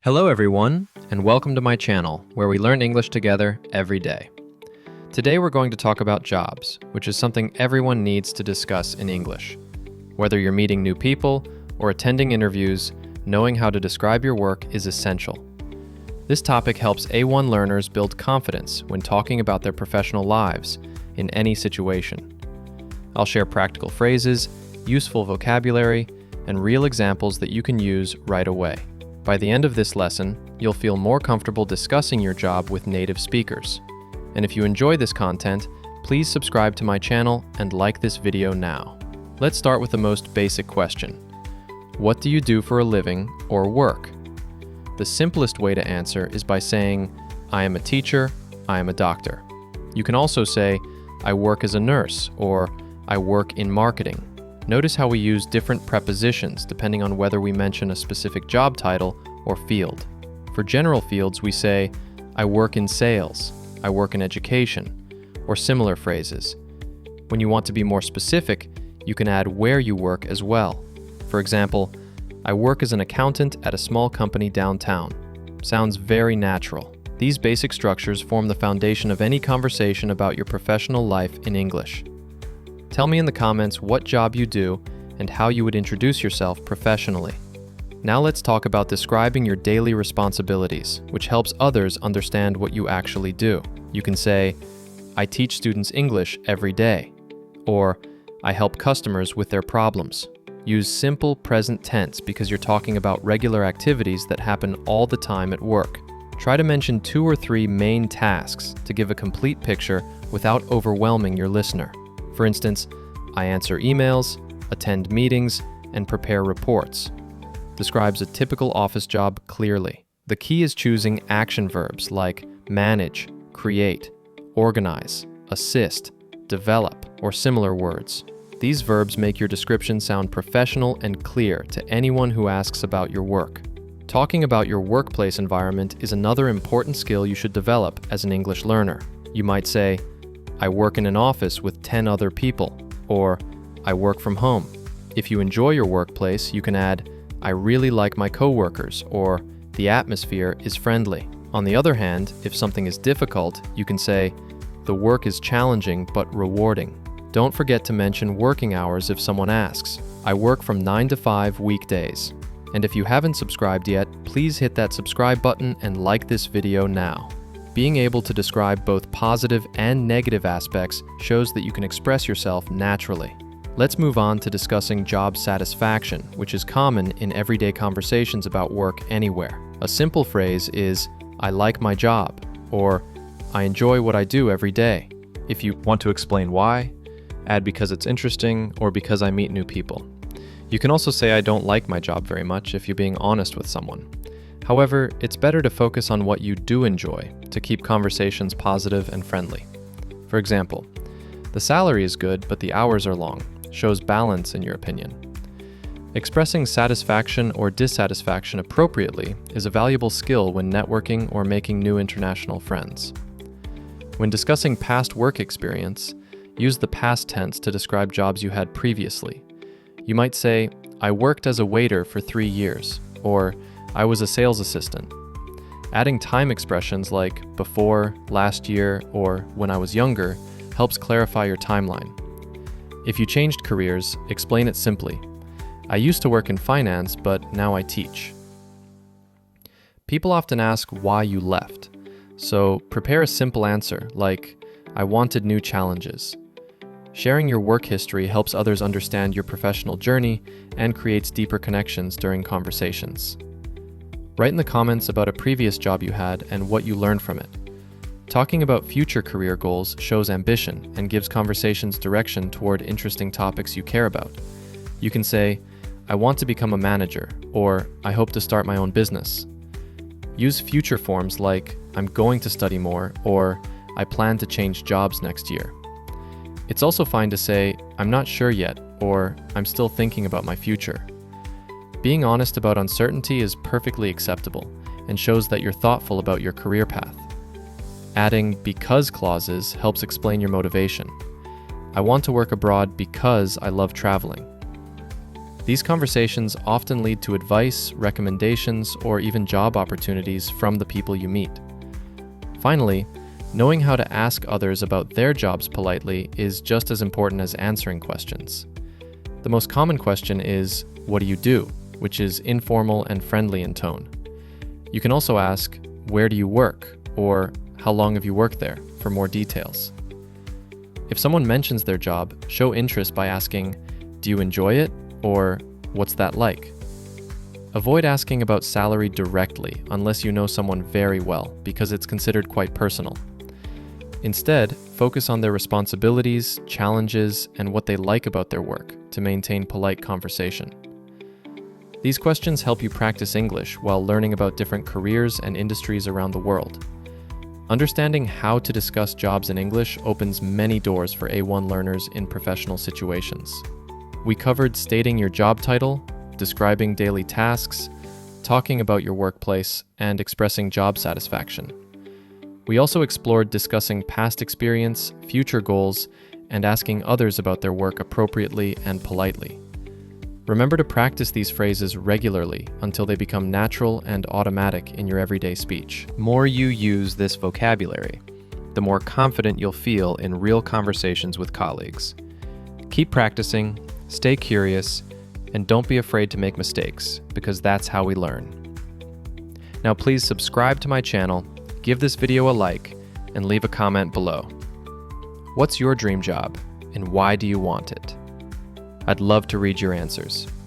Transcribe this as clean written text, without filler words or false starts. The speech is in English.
Hello everyone, and welcome to my channel, where we learn English together every day. Today we're going to talk about jobs, which is something everyone needs to discuss in English. Whether you're meeting new people or attending interviews, knowing how to describe your work is essential. This topic helps A1 learners build confidence when talking about their professional lives in any situation. I'll share practical phrases, useful vocabulary, and real examples that you can use right away. By the end of this lesson, you'll feel more comfortable discussing your job with native speakers. And if you enjoy this content, please subscribe to my channel and like this video now. Let's start with the most basic question. What do you do for a living or work? The simplest way to answer is by saying, I am a teacher, I am a doctor. You can also say, I work as a nurse, or I work in marketing. Notice how we use different prepositions depending on whether we mention a specific job title or field. For general fields, we say, I work in sales, I work in education, or similar phrases. When you want to be more specific, you can add where you work as well. For example, I work as an accountant at a small company downtown. Sounds very natural. These basic structures form the foundation of any conversation about your professional life in English. Tell me in the comments what job you do and how you would introduce yourself professionally. Now let's talk about describing your daily responsibilities, which helps others understand what you actually do. You can say, I teach students English every day, or I help customers with their problems. Use simple present tense because you're talking about regular activities that happen all the time at work. Try to mention 2 or 3 main tasks to give a complete picture without overwhelming your listener. For instance, I answer emails, attend meetings, and prepare reports. Describes a typical office job clearly. The key is choosing action verbs like manage, create, organize, assist, develop, or similar words. These verbs make your description sound professional and clear to anyone who asks about your work. Talking about your workplace environment is another important skill you should develop as an English learner. You might say, I work in an office with 10 other people, or I work from home. If you enjoy your workplace, you can add, I really like my coworkers, or the atmosphere is friendly. On the other hand, if something is difficult, you can say, the work is challenging but rewarding. Don't forget to mention working hours if someone asks. I work from 9 to 5 weekdays. And if you haven't subscribed yet, please hit that subscribe button and like this video now. Being able to describe both positive and negative aspects shows that you can express yourself naturally. Let's move on to discussing job satisfaction, which is common in everyday conversations about work anywhere. A simple phrase is, I like my job, or I enjoy what I do every day. If you want to explain why, add because it's interesting or because I meet new people. You can also say I don't like my job very much if you're being honest with someone. However, it's better to focus on what you do enjoy to keep conversations positive and friendly. For example, the salary is good, but the hours are long. Shows balance in your opinion. Expressing satisfaction or dissatisfaction appropriately is a valuable skill when networking or making new international friends. When discussing past work experience, use the past tense to describe jobs you had previously. You might say, I worked as a waiter for 3 years, or I was a sales assistant. Adding time expressions like before, last year, or when I was younger helps clarify your timeline. If you changed careers, explain it simply. I used to work in finance, but now I teach. People often ask why you left, so prepare a simple answer like, I wanted new challenges. Sharing your work history helps others understand your professional journey and creates deeper connections during conversations. Write in the comments about a previous job you had and what you learned from it. Talking about future career goals shows ambition and gives conversations direction toward interesting topics you care about. You can say, I want to become a manager, or I hope to start my own business. Use future forms like, I'm going to study more, or I plan to change jobs next year. It's also fine to say, I'm not sure yet, or I'm still thinking about my future. Being honest about uncertainty is perfectly acceptable and shows that you're thoughtful about your career path. Adding because clauses helps explain your motivation. I want to work abroad because I love traveling. These conversations often lead to advice, recommendations, or even job opportunities from the people you meet. Finally, knowing how to ask others about their jobs politely is just as important as answering questions. The most common question is, "What do you do?" which is informal and friendly in tone. You can also ask, "Where do you work?" or "How long have you worked there?" for more details. If someone mentions their job, show interest by asking, "Do you enjoy it?" or "What's that like?" Avoid asking about salary directly unless you know someone very well, because it's considered quite personal. Instead, focus on their responsibilities, challenges, and what they like about their work to maintain polite conversation. These questions help you practice English while learning about different careers and industries around the world. Understanding how to discuss jobs in English opens many doors for A1 learners in professional situations. We covered stating your job title, describing daily tasks, talking about your workplace, and expressing job satisfaction. We also explored discussing past experience, future goals, and asking others about their work appropriately and politely. Remember to practice these phrases regularly until they become natural and automatic in your everyday speech. The more you use this vocabulary, the more confident you'll feel in real conversations with colleagues. Keep practicing, stay curious, and don't be afraid to make mistakes, because that's how we learn. Now please subscribe to my channel, give this video a like, and leave a comment below. What's your dream job, and why do you want it? I'd love to read your answers.